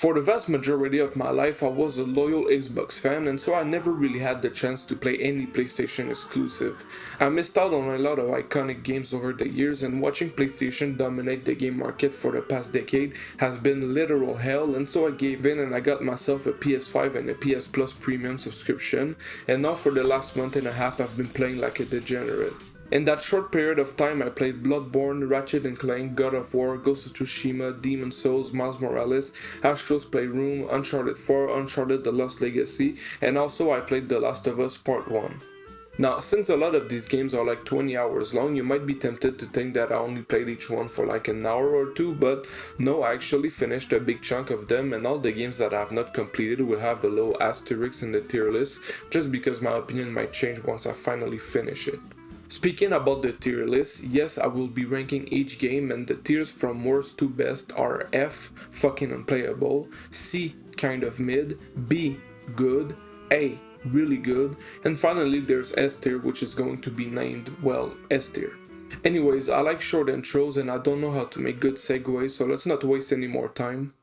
For the vast majority of my life, I was a loyal Xbox fan, and so I never really had the chance to play any PlayStation exclusive. I missed out on a lot of iconic games over the years, and watching PlayStation dominate the game market for the past decade has been literal hell, and so I gave in and I got myself a PS5 and a PS Plus premium subscription, and now for the last month and a half I've been playing like a degenerate. In that short period of time, I played Bloodborne, Ratchet & Clank, God of War, Ghost of Tsushima, Demon's Souls, Miles Morales, Astro's Playroom, Uncharted 4, Uncharted The Lost Legacy, and also I played The Last of Us Part 1. Now, since a lot of these games are like 20 hours long, you might be tempted to think that I only played each one for like an hour or two, but no, I actually finished a big chunk of them, and all the games that I have not completed will have a little asterisk in the tier list, just because my opinion might change once I finally finish it. Speaking about the tier list, yes, I will be ranking each game, and the tiers from worst to best are F, fucking unplayable, C, kind of mid, B, good, A, really good, and finally there's S tier, which is going to be named, well, S tier. Anyways, I like short intros and I don't know how to make good segues, so let's not waste any more time.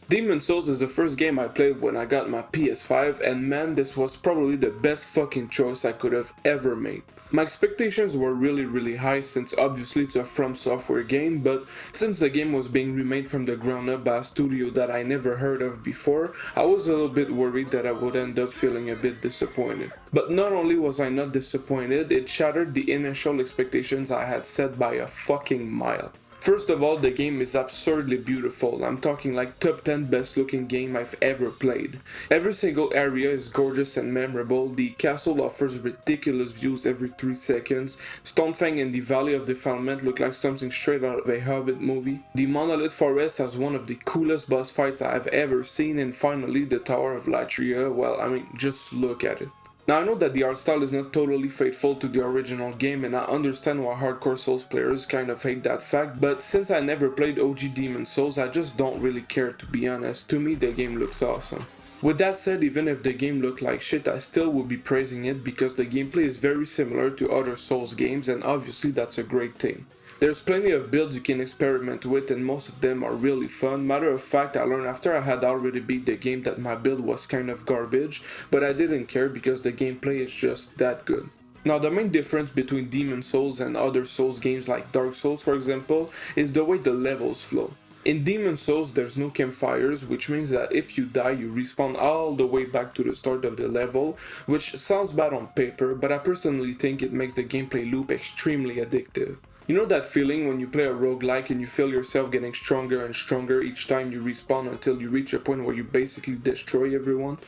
Demon's Souls is the first game I played when I got my PS5, and man, this was probably the best fucking choice I could have ever made. My expectations were really high since obviously it's a From Software game, but since the game was being remade from the ground up by a studio that I never heard of before, I was a little bit worried that I would end up feeling a bit disappointed. But not only was I not disappointed, it shattered the initial expectations I had set by a fucking mile. First of all, the game is absurdly beautiful. I'm talking like top 10 best looking game I've ever played. Every single area is gorgeous and memorable. The castle offers ridiculous views every 3 seconds. Stonefang and the Valley of Defilement look like something straight out of a Hobbit movie. The Monolith Forest has one of the coolest boss fights I've ever seen, and finally the Tower of Latria, well, I mean, just look at it. Now I know that the art style is not totally faithful to the original game, and I understand why hardcore Souls players kind of hate that fact, but since I never played OG Demon's Souls, I just don't really care, to be honest. To me the game looks awesome. With that said, even if the game looked like shit, I still would be praising it because the gameplay is very similar to other Souls games, and obviously that's a great thing. There's plenty of builds you can experiment with, and most of them are really fun. Matter of fact, I learned after I had already beat the game that my build was kind of garbage, but I didn't care because the gameplay is just that good. Now the main difference between Demon's Souls and other Souls games like Dark Souls for example, is the way the levels flow. In Demon's Souls there's no campfires, which means that if you die you respawn all the way back to the start of the level, which sounds bad on paper, but I personally think it makes the gameplay loop extremely addictive. You know that feeling when you play a roguelike and you feel yourself getting stronger and stronger each time you respawn until you reach a point where you basically destroy everyone?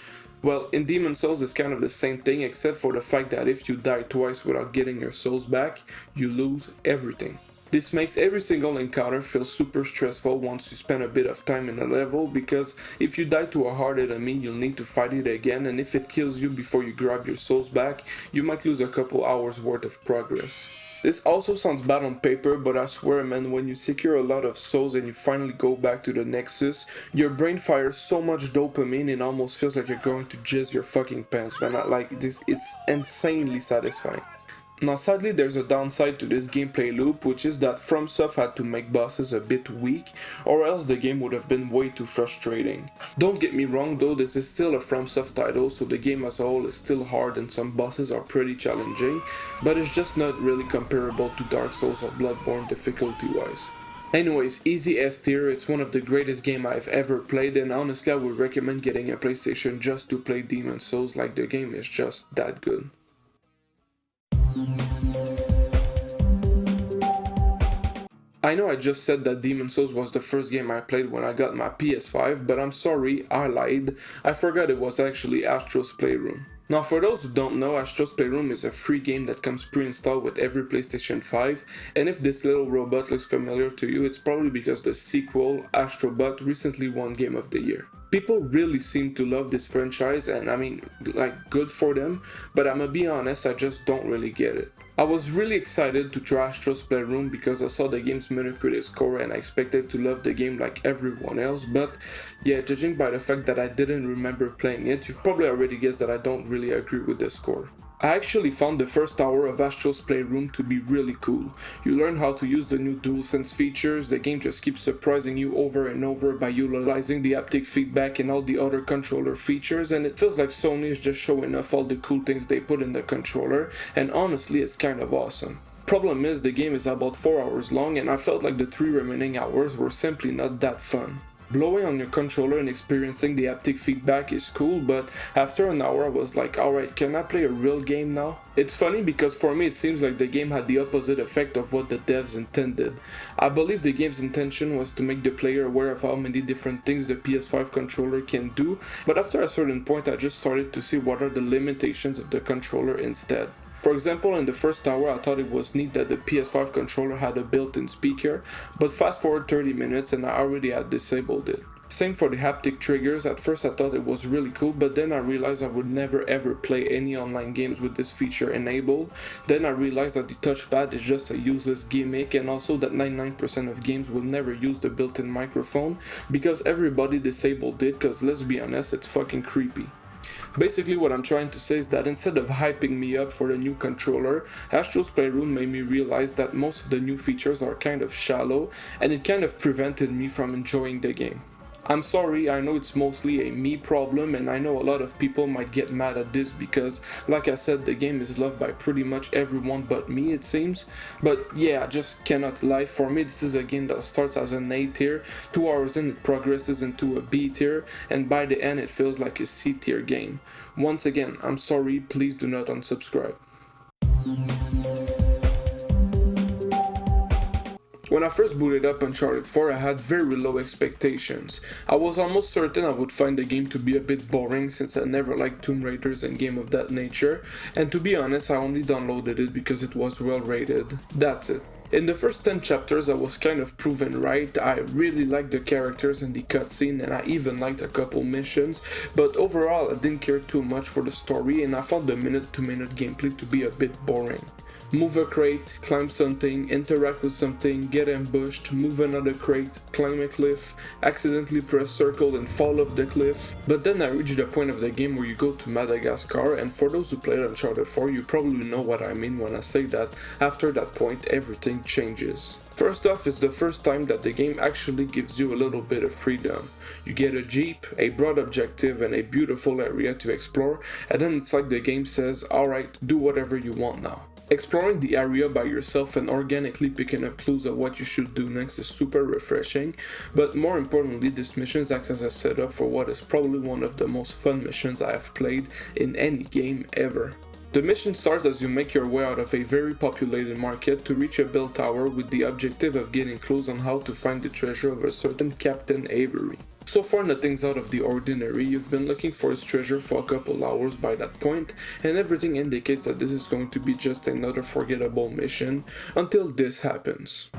Well, in Demon's Souls it's kind of the same thing, except for the fact that if you die twice without getting your souls back, you lose everything. This makes every single encounter feel super stressful once you spend a bit of time in a level, because if you die to a hard enemy you'll need to fight it again, and if it kills you before you grab your souls back, you might lose a couple hours worth of progress. This also sounds bad on paper, but I swear man, when you secure a lot of souls and you finally go back to the Nexus, your brain fires so much dopamine it almost feels like you're going to jizz your fucking pants, man. Like this, it's insanely satisfying. Now sadly there's a downside to this gameplay loop, which is that FromSoft had to make bosses a bit weak, or else the game would have been way too frustrating. Don't get me wrong though, this is still a FromSoft title, so the game as a whole is still hard and some bosses are pretty challenging, but it's just not really comparable to Dark Souls or Bloodborne difficulty wise. Anyways, easy S tier, it's one of the greatest games I've ever played, and honestly I would recommend getting a PlayStation just to play Demon's Souls, like the game is just that good. I know I just said that Demon's Souls was the first game I played when I got my PS5, but I'm sorry, I lied. I forgot it was actually Astro's Playroom. Now for those who don't know, Astro's Playroom is a free game that comes pre-installed with every PlayStation 5, and if this little robot looks familiar to you, it's probably because the sequel, Astrobot, recently won Game of the Year. People really seem to love this franchise, and I mean, like, good for them, but I'ma be honest, I just don't really get it. I was really excited to try Astro's Playroom because I saw the game's Metacritic score and I expected to love the game like everyone else, but yeah, judging by the fact that I didn't remember playing it, you've probably already guessed that I don't really agree with the score. I actually found the first hour of Astro's Playroom to be really cool. You learn how to use the new DualSense features, the game just keeps surprising you over and over by utilizing the haptic feedback and all the other controller features, and it feels like Sony is just showing off all the cool things they put in the controller, and honestly it's kind of awesome. Problem is, the game is about 4 hours long and I felt like the 3 remaining hours were simply not that fun. Blowing on your controller and experiencing the haptic feedback is cool, but after an hour I was like, alright, can I play a real game now? It's funny because for me it seems like the game had the opposite effect of what the devs intended. I believe the game's intention was to make the player aware of how many different things the PS5 controller can do, but after a certain point I just started to see what are the limitations of the controller instead. For example, in the first hour I thought it was neat that the PS5 controller had a built-in speaker, but fast forward 30 minutes and I already had disabled it. Same for the haptic triggers. At first I thought it was really cool, but then I realized I would never ever play any online games with this feature enabled. Then I realized that the touchpad is just a useless gimmick, and also that 99% of games will never use the built-in microphone because everybody disabled it, cause let's be honest, it's fucking creepy. Basically what I'm trying to say is that instead of hyping me up for the new controller, Astro's Playroom made me realize that most of the new features are kind of shallow, and it kind of prevented me from enjoying the game. I'm sorry, I know it's mostly a me problem, and I know a lot of people might get mad at this because, like I said, the game is loved by pretty much everyone but me, it seems. But yeah, I just cannot lie. For me, this is a game that starts as an A tier, 2 hours in it progresses into a B tier, and by the end it feels like a C tier game. Once again, I'm sorry, please do not unsubscribe. When I first booted up Uncharted 4, I had very low expectations. I was almost certain I would find the game to be a bit boring since I never liked Tomb Raiders and games of that nature, and to be honest, I only downloaded it because it was well rated. That's it. In the first 10 chapters I was kind of proven right. I really liked the characters and the cutscene, and I even liked a couple missions, but overall I didn't care too much for the story, and I found the minute-to-minute gameplay to be a bit boring. Move a crate, climb something, interact with something, get ambushed, move another crate, climb a cliff, accidentally press circle and fall off the cliff. But then I reached the point of the game where you go to Madagascar, and for those who played Uncharted 4, you probably know what I mean when I say that after that point everything changes. First off, it's the first time that the game actually gives you a little bit of freedom. You get a jeep, a broad objective, and a beautiful area to explore, and then it's like the game says, alright, do whatever you want now. Exploring the area by yourself and organically picking up clues of what you should do next is super refreshing, but more importantly, this mission acts as a setup for what is probably one of the most fun missions I have played in any game ever. The mission starts as you make your way out of a very populated market to reach a bell tower with the objective of getting clues on how to find the treasure of a certain Captain Avery. So far nothing's out of the ordinary. You've been looking for his treasure for a couple hours by that point, and everything indicates that this is going to be just another forgettable mission until this happens.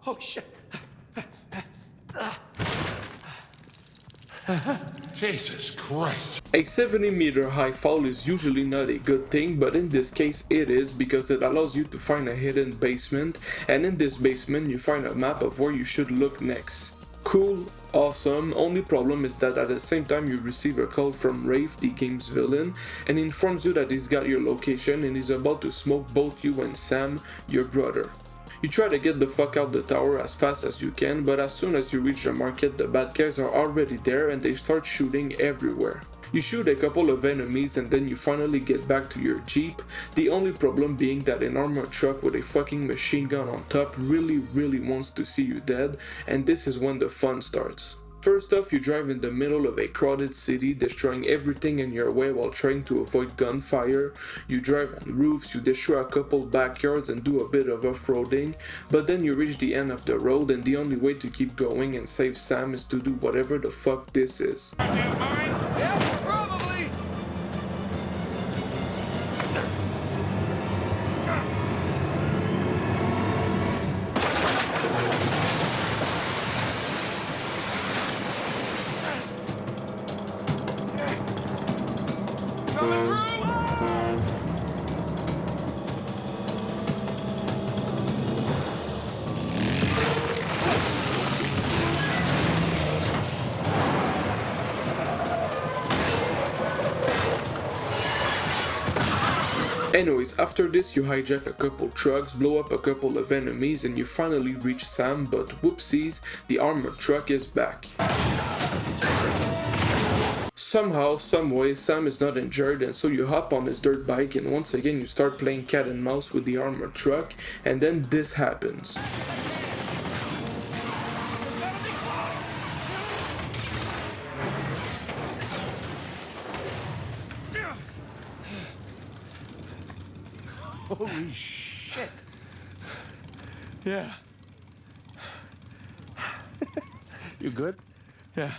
Oh shit. Jesus Christ. A 70-meter high fall is usually not a good thing, but in this case it is because it allows you to find a hidden basement, and in this basement you find a map of where you should look next. Cool, awesome, only problem is that at the same time you receive a call from Rafe, the game's villain, and informs you that he's got your location and he's about to smoke both you and Sam, your brother. You try to get the fuck out the tower as fast as you can, but as soon as you reach the market, the bad guys are already there and they start shooting everywhere. You shoot a couple of enemies and then you finally get back to your jeep, the only problem being that an armored truck with a fucking machine gun on top really wants to see you dead, and this is when the fun starts. First off, you drive in the middle of a crowded city, destroying everything in your way while trying to avoid gunfire. You drive on roofs, you destroy a couple backyards and do a bit of off-roading, but then you reach the end of the road and the only way to keep going and save Sam is to do whatever the fuck this is. Yeah, probably. Coming through. Anyways, after this you hijack a couple trucks, blow up a couple of enemies, and you finally reach Sam, but whoopsies, the armored truck is back. Somehow, someway, Sam is not injured, and so you hop on his dirt bike and once again you start playing cat and mouse with the armored truck, and then this happens. Holy shit. Yeah. You good? Yeah.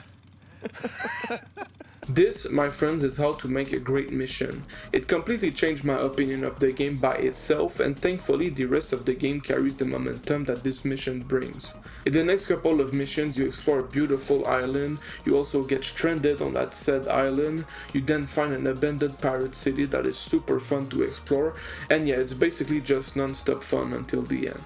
This, my friends, is how to make a great mission. It completely changed my opinion of the game by itself, and thankfully the rest of the game carries the momentum that this mission brings. In the next couple of missions you explore a beautiful island, you also get stranded on that said island, you then find an abandoned pirate city that is super fun to explore, and yeah, it's basically just non-stop fun until the end.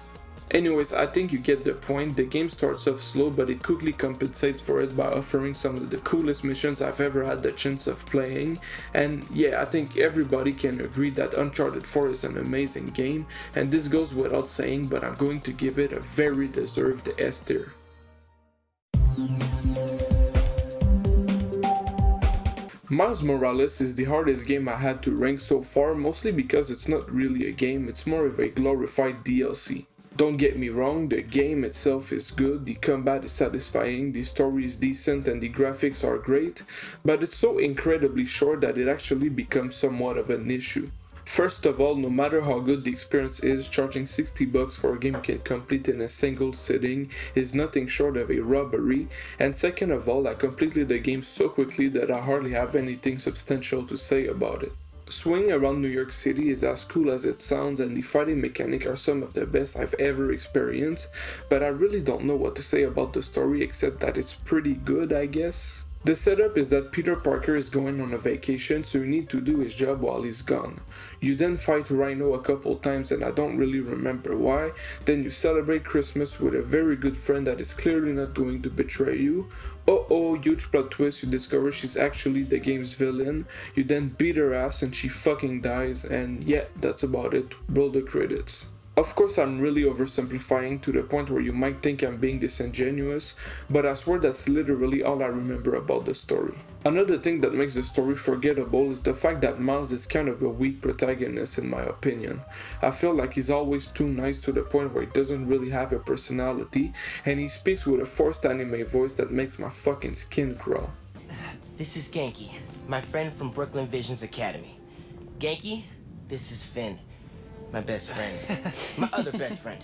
Anyways, I think you get the point. The game starts off slow, but it quickly compensates for it by offering some of the coolest missions I've ever had the chance of playing. And yeah, I think everybody can agree that Uncharted 4 is an amazing game, and this goes without saying, but I'm going to give it a very deserved S tier. Miles Morales is the hardest game I had to rank so far, mostly because it's not really a game, it's more of a glorified DLC. Don't get me wrong, the game itself is good, the combat is satisfying, the story is decent, and the graphics are great, but it's so incredibly short that it actually becomes somewhat of an issue. First of all, no matter how good the experience is, charging $60 for a game you can complete in a single sitting is nothing short of a robbery, and second of all, I completed the game so quickly that I hardly have anything substantial to say about it. Swinging around New York City is as cool as it sounds, and the fighting mechanics are some of the best I've ever experienced, but I really don't know what to say about the story except that it's pretty good, I guess. The setup is that Peter Parker is going on a vacation, so you need to do his job while he's gone. You then fight Rhino a couple times and I don't really remember why, then you celebrate Christmas with a very good friend that is clearly not going to betray you. Oh, huge plot twist, you discover she's actually the game's villain, you then beat her ass and she fucking dies, and yeah, that's about it, roll the credits. Of course, I'm really oversimplifying to the point where you might think I'm being disingenuous, but I swear that's literally all I remember about the story. Another thing that makes the story forgettable is the fact that Miles is kind of a weak protagonist in my opinion. I feel like he's always too nice to the point where he doesn't really have a personality, and he speaks with a forced anime voice that makes my fucking skin crawl. This is Genki, my friend from Brooklyn Visions Academy. Genki, this is Finn. My best friend. My other best friend.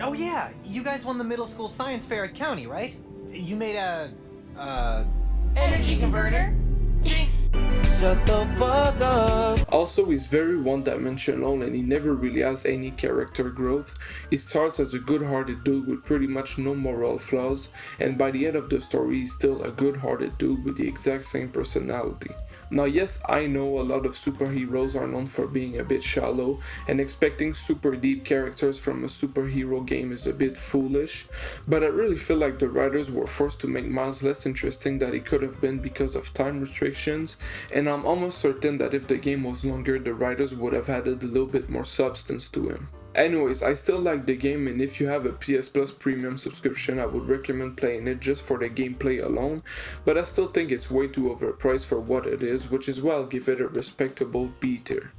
Oh yeah, you guys won the middle school science fair at County, right? You made a, Energy converter? Jinx! Shut the fuck up! Also, he's very one-dimensional and he never really has any character growth. He starts as a good-hearted dude with pretty much no moral flaws, and by the end of the story he's still a good-hearted dude with the exact same personality. Now yes, I know a lot of superheroes are known for being a bit shallow, and expecting super deep characters from a superhero game is a bit foolish, but I really feel like the writers were forced to make Miles less interesting than he could have been because of time restrictions, and I'm almost certain that if the game was longer, the writers would have added a little bit more substance to him. Anyways, I still like the game, and if you have a PS Plus premium subscription, I would recommend playing it just for the gameplay alone, but I still think it's way too overpriced for what it is, which is why I'll give it a respectable B tier.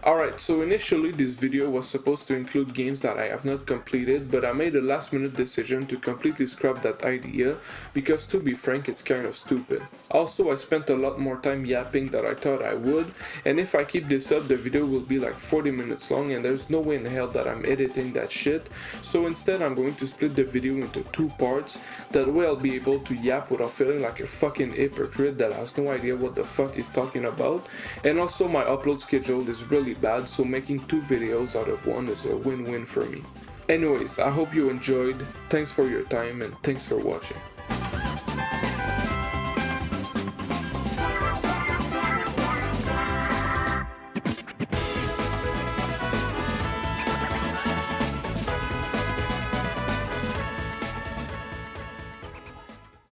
Alright, so initially this video was supposed to include games that I have not completed, but I made a last minute decision to completely scrap that idea, because to be frank, it's kind of stupid. Also, I spent a lot more time yapping than I thought I would, and if I keep this up, the video will be like 40 minutes long, and there's no way in hell that I'm editing that shit, so instead I'm going to split the video into 2 parts, that way I'll be able to yap without feeling like a fucking hypocrite that has no idea what the fuck he's talking about, and also my upload schedule is really bad, so making 2 videos out of 1 is a win-win for me. Anyways, I hope you enjoyed, thanks for your time and thanks for watching.